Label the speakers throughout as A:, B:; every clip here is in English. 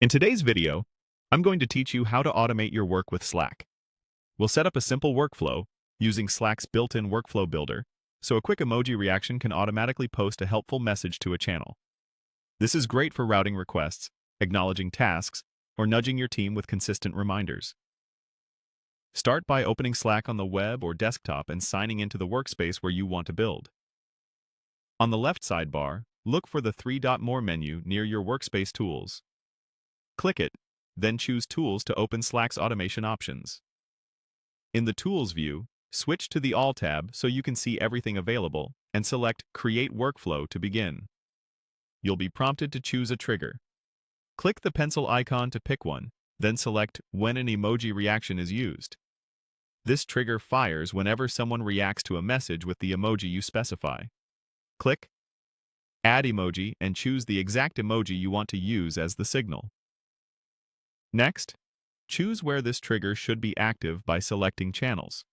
A: In today's video, I'm going to teach you how to automate your work with Slack. We'll set up a simple workflow using Slack's built-in workflow builder, so a quick emoji reaction can automatically post a helpful message to a channel. This is great for routing requests, acknowledging tasks, or nudging your team with consistent reminders. Start by opening Slack on the web or desktop and signing into the workspace where you want to build. On the left sidebar, look for the three-dot More menu near your workspace tools. Click it, then choose Tools to open Slack's automation options. In the Tools view, switch to the All tab so you can see everything available, and select Create Workflow to begin. You'll be prompted to choose a trigger. Click the pencil icon to pick one, then select when an emoji reaction is used. This trigger fires whenever someone reacts to a message with the emoji you specify. Click Add Emoji and choose the exact emoji you want to use as the signal. Next, choose where this trigger should be active by selecting Channels.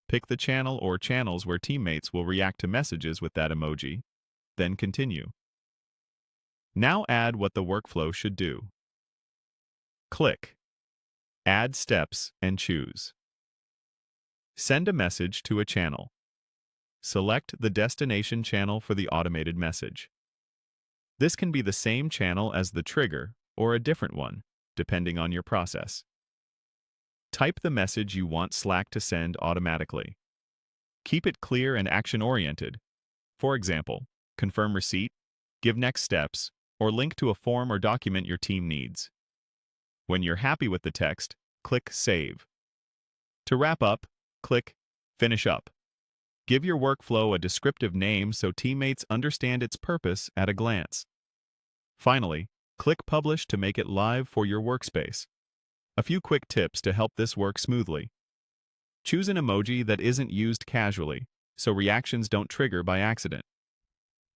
A: Pick the channel or channels where teammates will react to messages with that emoji, then continue. Now add what the workflow should do. Click Add Steps and choose. Send a message to a channel. Select the destination channel for the automated message. This can be the same channel as the trigger or a different one, depending on your process. Type the message you want Slack to send automatically. Keep it clear and action-oriented. For example, confirm receipt, give next steps, or link to a form or document your team needs. When you're happy with the text, click Save. To wrap up, click Finish Up. Give your workflow a descriptive name so teammates understand its purpose at a glance. Finally, click Publish to make it live for your workspace. A few quick tips to help this work smoothly. Choose an emoji that isn't used casually, so reactions don't trigger by accident.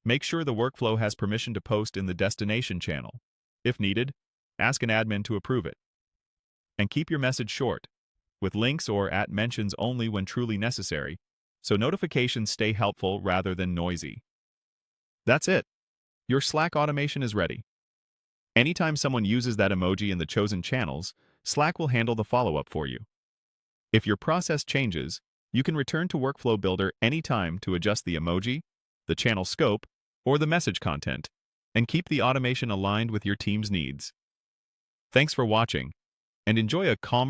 A: Make sure the workflow has permission to post in the destination channel. If needed, ask an admin to approve it. And keep your message short, with links or @ mentions only when truly necessary, so notifications stay helpful rather than noisy. That's it. Your Slack automation is ready. Anytime someone uses that emoji in the chosen channels, Slack will handle the follow-up for you. If your process changes, you can return to Workflow Builder anytime to adjust the emoji, the channel scope, or the message content, and keep the automation aligned with your team's needs. Thanks for watching, and enjoy a calm